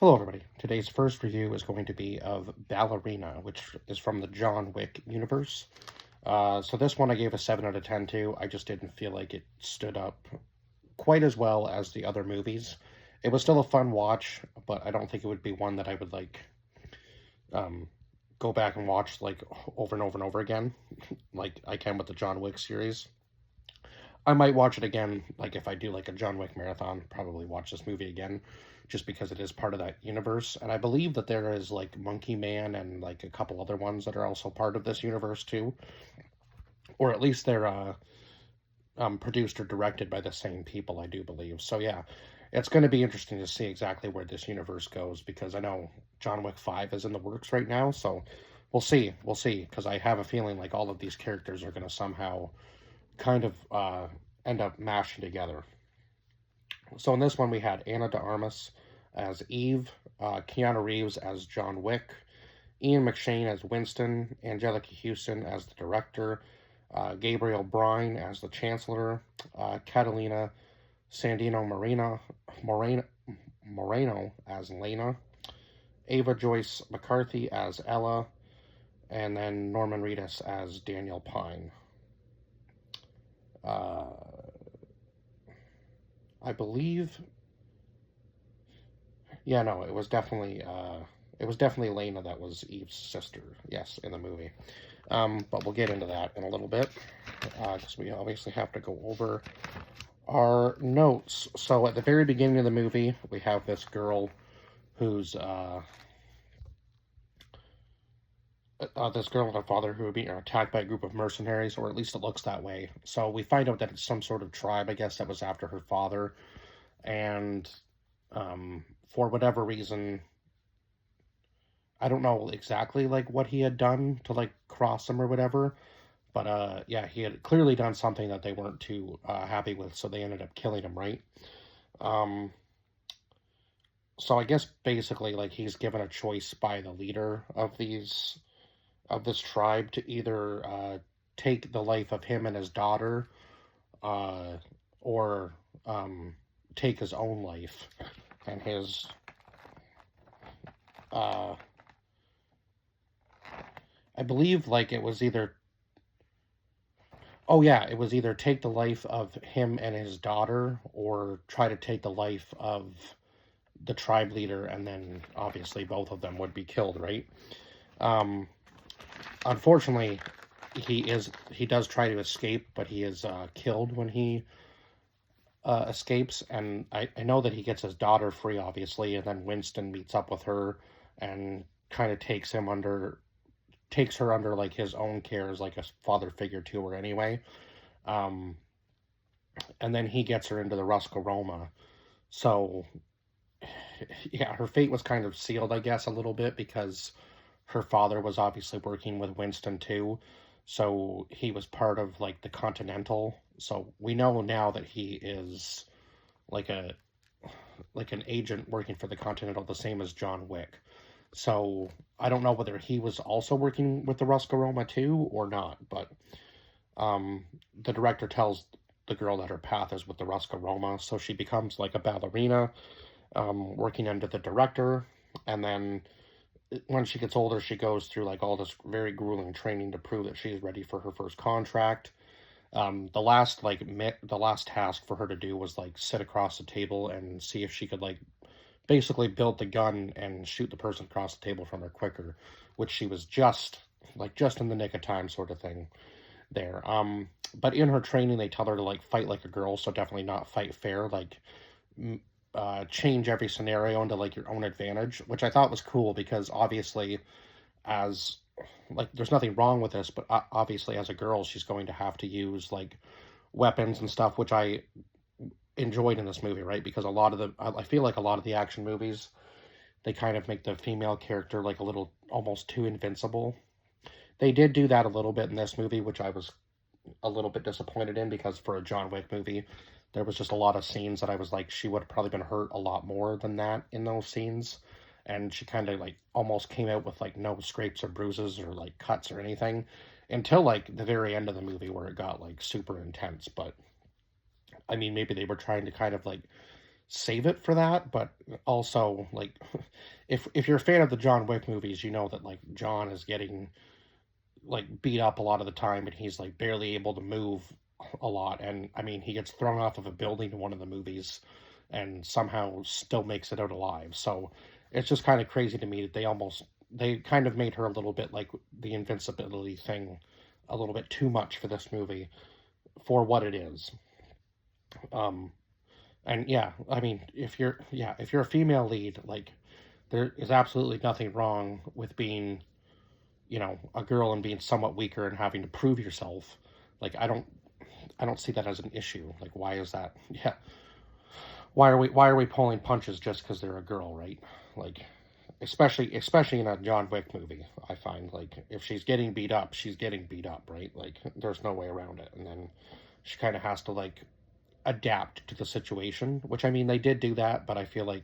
Hello, everybody. Today's first review is going to be of Ballerina, which is from the John Wick universe. So this one I gave a 7 out of 10 to. I just didn't feel like it stood up quite as well as the other movies. It was still a fun watch, but I don't think it would be one that I would um, go back and watch over and over and over again, like I can with the John Wick series. I might watch it again, like if I do like a John Wick marathon, probably watch this movie again, just because it is part of that universe. And I believe that there is like Monkey Man and like a couple other ones that are also part of this universe too, or at least they're produced or directed by the same people, I do believe. So yeah, it's going to be interesting to see exactly where this universe goes because I know John Wick 5 is in the works right now, so we'll see, because I have a feeling like all of these characters are going to somehow kind of end up mashing together. So in this one, we had Anna de Armas as Eve, Keanu Reeves as John Wick, Ian McShane as Winston, Angelica Houston as the director, Gabriel Bryan as the Chancellor, Catalina Sandino Moreno as Lena, Ava Joyce McCarthy as Ella, and then Norman Reedus as Daniel Pine. I believe, yeah, no, it was definitely Lena that was Eve's sister, yes, in the movie. But we'll get into that in a little bit, because we obviously have to go over our notes. So at the very beginning of the movie, we have this girl who's this girl and her father who are being attacked by a group of mercenaries, or at least it looks that way. So we find out that it's some sort of tribe, I guess, that was after her father, and for whatever reason, I don't know exactly like what he had done to like cross them or whatever, but yeah, he had clearly done something that they weren't too happy with, so they ended up killing him, right? Um, so I guess basically like he's given a choice by the leader of this tribe to either take the life of him and his daughter, uh, or take his own life. And his, I believe, like it was either, oh yeah, it was either take the life of him and his daughter, or try to take the life of the tribe leader, and then obviously both of them would be killed, right? Um, Unfortunately, he does try to escape, but he is killed when he escapes. And I know that he gets his daughter free, obviously, and then Winston meets up with her and kind of takes her under like his own care as like a father figure to her anyway. Um, and then he gets her into the Ruska Roma. So yeah, her fate was kind of sealed, I guess, a little bit because her father was obviously working with Winston too. So he was part of like the Continental. So we know now that he is like a like an agent working for the Continental, the same as John Wick. So I don't know whether he was also working with the Ruska Roma too or not, but the director tells the girl that her path is with the Ruska Roma, so she becomes like a ballerina, working under the director, and then when she gets older, she goes through like all this very grueling training to prove that she's ready for her first contract. The last task for her to do was like sit across the table and see if she could like basically build the gun and shoot the person across the table from her quicker, which she was just in the nick of time, sort of thing there. But in her training, they tell her to like fight like a girl, so definitely not fight fair, like change every scenario into like your own advantage, which I thought was cool because obviously, as like, there's nothing wrong with this, but obviously, as a girl, she's going to have to use like weapons and stuff, which I enjoyed in this movie, right? Because I feel like a lot of the action movies, they kind of make the female character like a little almost too invincible. They did do that a little bit in this movie, which I was a little bit disappointed in because for a John Wick movie, there was just a lot of scenes that I was like, she would have probably been hurt a lot more than that in those scenes. And she kind of like almost came out with like no scrapes or bruises or like cuts or anything until like the very end of the movie where it got like super intense. But I mean, maybe they were trying to kind of like save it for that, but also like if you're a fan of the John Wick movies, you know that like John is getting like beat up a lot of the time and he's like barely able to move a lot, and I mean he gets thrown off of a building in one of the movies and somehow still makes it out alive. So it's just kind of crazy to me that they kind of made her a little bit like the invincibility thing a little bit too much for this movie for what it is. Um and yeah, I mean if you're a female lead, like there is absolutely nothing wrong with being, you know, a girl and being somewhat weaker and having to prove yourself. Like I don't see that as an issue. Like why is that? Yeah. Why are we pulling punches just because they're a girl, right? Like especially in a John Wick movie, I find like if she's getting beat up, she's getting beat up, right? Like there's no way around it. And then she kind of has to like adapt to the situation, which I mean they did do that, but I feel like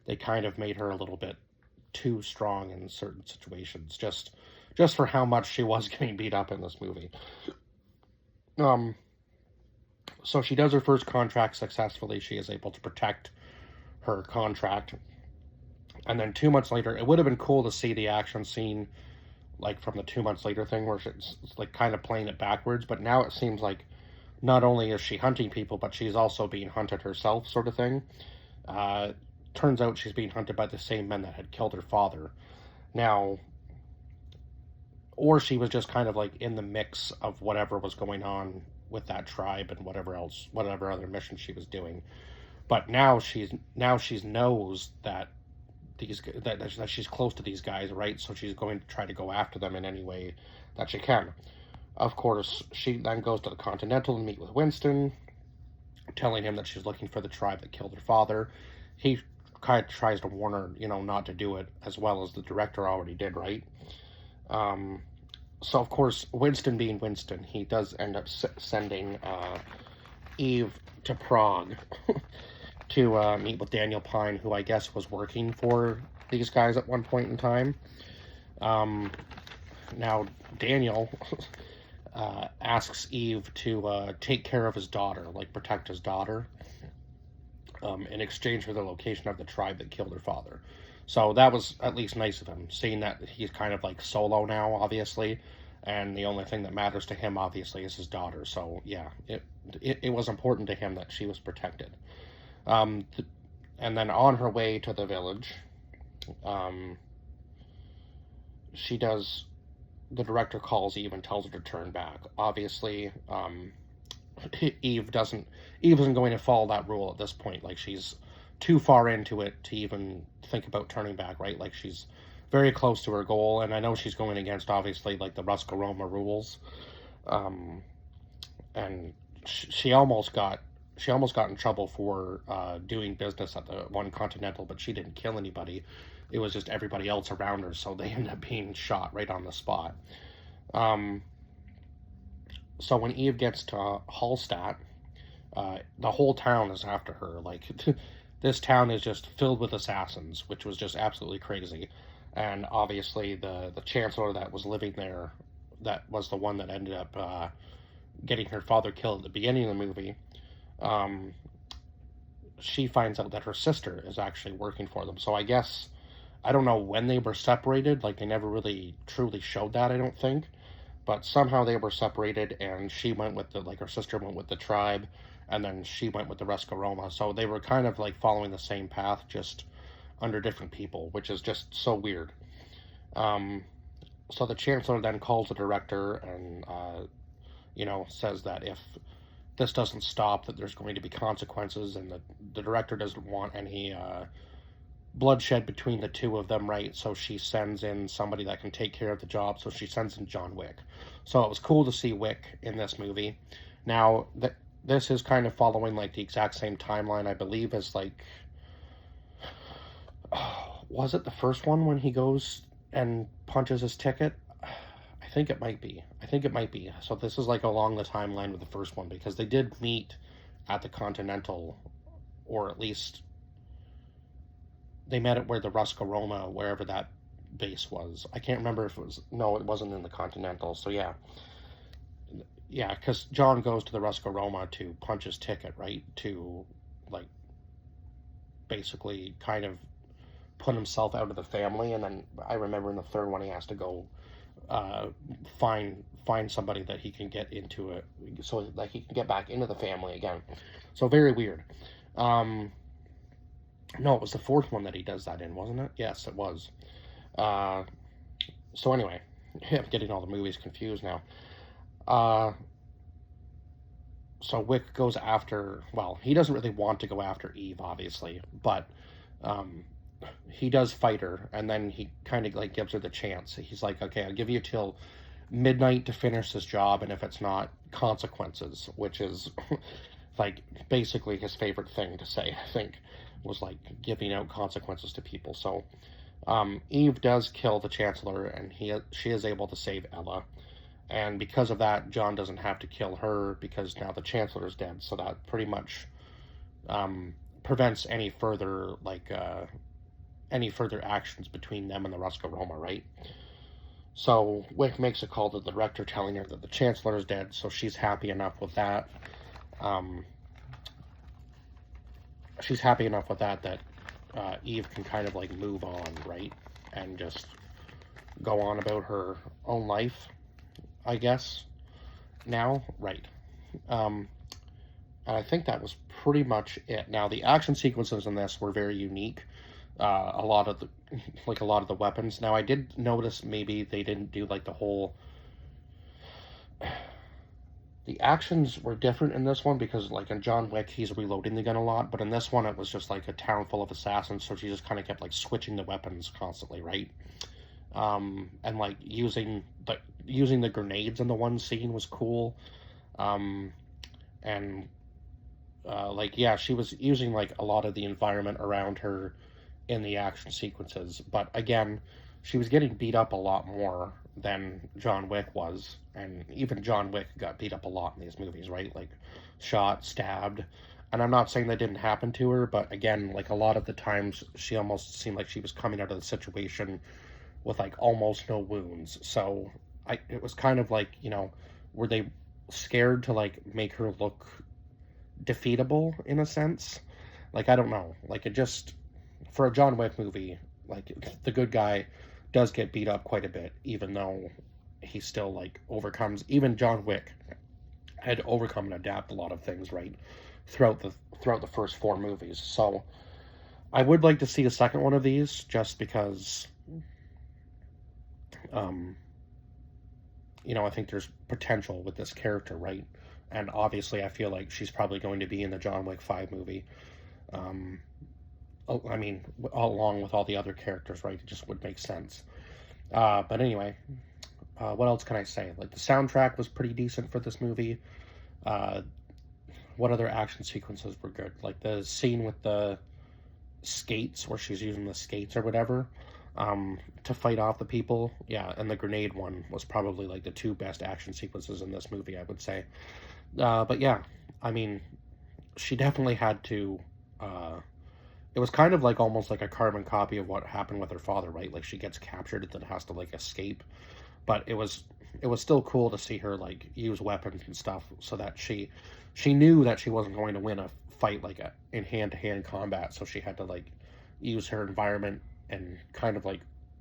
they kind of made her a little bit too strong in certain situations, just for how much she was getting beat up in this movie. Um, so she does her first contract successfully. She is able to protect her contract, and then 2 months later, it would have been cool to see the action scene like from the 2 months later thing where it's like kind of playing it backwards. But now it seems like not only is she hunting people, but she's also being hunted herself, sort of thing. Uh, Turns out she's being hunted by the same men that had killed her father. Now, or she was just kind of like in the mix of whatever was going on with that tribe and whatever other mission she was doing. But now she's knows that that she's close to these guys, right? So she's going to try to go after them in any way that she can. Of course, she then goes to the Continental and meet with Winston, telling him that she's looking for the tribe that killed her father. He kind of tries to warn her, you know, not to do it, as well as the director already did, right? Um, so of course, Winston being Winston, he does end up sending Eve to Prague to meet with Daniel Pine, who I guess was working for these guys at one point in time. Um, Now Daniel asks Eve to take care of his daughter, like protect his daughter, in exchange for the location of the tribe that killed her father. So that was at least nice of him, seeing that he's kind of like solo now, obviously, and the only thing that matters to him, obviously, is his daughter. So yeah, it was important to him that she was protected. Um, th- and then on her way to the village, um, she does. The director calls Eve and tells her to turn back. Obviously, Eve doesn't. Eve isn't going to follow that rule at this point. Like she's too far into it to even think about turning back. Right? Like she's very close to her goal, and I know she's going against obviously like the Ruska Roma rules. Um, and she almost got in trouble for doing business at the one Continental, but she didn't kill anybody. It was just everybody else around her, so they ended up being shot right on the spot. Um, so when Eve gets to Hallstatt, the whole town is after her. Like this town is just filled with assassins, which was just absolutely crazy. And obviously, the chancellor that was living there, that was the one that ended up getting her father killed at the beginning of the movie. Um, she finds out that her sister is actually working for them. So I guess I don't know when they were separated. Like they never really truly showed that. I don't think, but somehow they were separated, and she went with the like her sister went with the tribe, and then she went with the Ruska Roma. So they were kind of like following the same path, just under different people, which is just so weird. Um, so the chancellor then calls the director and says that if this doesn't stop, that there's going to be consequences, and the director doesn't want any bloodshed between the two of them, right? So she sends in somebody that can take care of the job. So she sends in John Wick. So it was cool to see Wick in this movie. Now, this is kind of following like the exact same timeline, I believe, as like, was it the first one when he goes and punches his ticket? I think it might be. I think it might be. So this is like along the timeline with the first one, because they did meet at the Continental, or at least they met at where the Ruska Roma, wherever that base was. I can't remember if it was. No, it wasn't in the Continental. So yeah, because John goes to the Ruska Roma to punch his ticket, right? To like basically kind of put himself out of the family, and then I remember in the third one he has to go uh, find somebody that he can get into it, so that he can get back into the family again. So very weird. Um, no, it was the fourth one that he does that in, wasn't it? Yes, it was. Uh, so anyway, I'm getting all the movies confused now. Uh, so Wick goes after. Well, he doesn't really want to go after Eve, obviously, but um, he does fight her, and then he kind of like gives her the chance. He's like, "Okay, I'll give you till midnight to finish this job, and if it's not, consequences," which is like basically his favorite thing to say. I think was like giving out consequences to people. So Eve does kill the Chancellor, and she is able to save Ella. And because of that, John doesn't have to kill her because now the Chancellor is dead. So that pretty much prevents any further actions between them and the Ruska Roma, right? So Wick makes a call to the Rector telling her that the Chancellor is dead, so she's happy enough with that. Um, she's happy enough with that Eve can kind of like move on, right? And just go on about her own life, I guess, now, right. And I think that was pretty much it. Now, the action sequences in this were very unique. A lot of the weapons. Now, I did notice maybe they didn't do like the whole. The actions were different in this one because, like in John Wick, he's reloading the gun a lot, but in this one, it was just like a town full of assassins, so she just kind of kept like switching the weapons constantly, right? And like using the grenades in the one scene was cool. Um, and like yeah, she was using like a lot of the environment around her in the action sequences, but again, she was getting beat up a lot more than John Wick was, and even John Wick got beat up a lot in these movies, right? Like shot, stabbed. And I'm not saying that didn't happen to her, but again, like a lot of the times she almost seemed like she was coming out of the situation with like almost no wounds. So it was kind of like, were they scared to like make her look defeatable in a sense? Like, I don't know. Like, it just, for a John Wick movie, like the good guy does get beat up quite a bit, even though he still like overcomes. Even John Wick had to overcome and adapt a lot of things, right, throughout the first four movies. So I would like to see a second one of these, just because I think there's potential with this character, right? And obviously, I feel like she's probably going to be in the John Wick 5 movie. I mean, along with all the other characters, right? It just would make sense. But anyway, what else can I say? Like, the soundtrack was pretty decent for this movie. What other action sequences were good? Like the scene with the skates, where she's using the skates or whatever, to fight off the people. Yeah, and the grenade one was probably like the two best action sequences in this movie, I would say. But yeah, I mean, she definitely had to. It was kind of like almost like a carbon copy of what happened with her father, right? Like she gets captured and then has to like escape. But it was still cool to see her like use weapons and stuff, so that she knew that she wasn't going to win a fight like in hand-to-hand combat, so she had to like use her environment and kind of like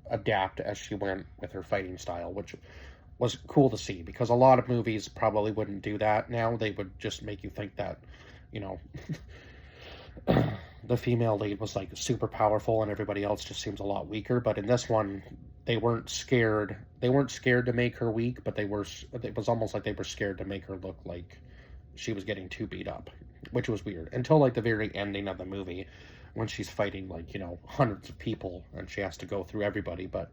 adapt as she went with her fighting style, which was cool to see, because a lot of movies probably wouldn't do that now. They would just make you think that, you know, the female lead was like super powerful and everybody else just seems a lot weaker. But in this one, they weren't scared. They weren't scared to make her weak, but it was almost like they were scared to make her look like she was getting too beat up, which was weird. Until like the very ending of the movie, when she's fighting like, hundreds of people and she has to go through everybody. But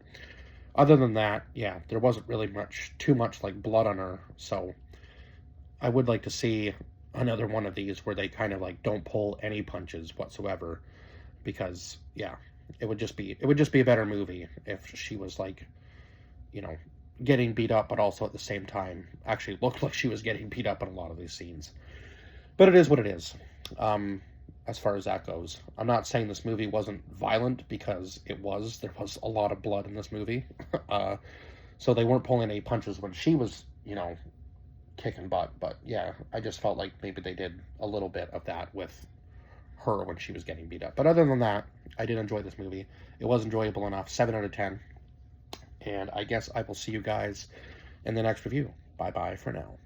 other than that, yeah, there wasn't really too much like blood on her. So I would like to see another one of these where they kind of like don't pull any punches whatsoever, because yeah, it would just be a better movie if she was like, getting beat up, but also at the same time actually looked like she was getting beat up in a lot of these scenes. But it is what it is. As far as that goes, I'm not saying this movie wasn't violent, because it was. There was a lot of blood in this movie. So they weren't pulling any punches when she was, kicking butt. But yeah, I just felt like maybe they did a little bit of that with her when she was getting beat up. But other than that, I did enjoy this movie. It was enjoyable enough. 7 out of 10. And I guess I will see you guys in the next review. Bye bye for now.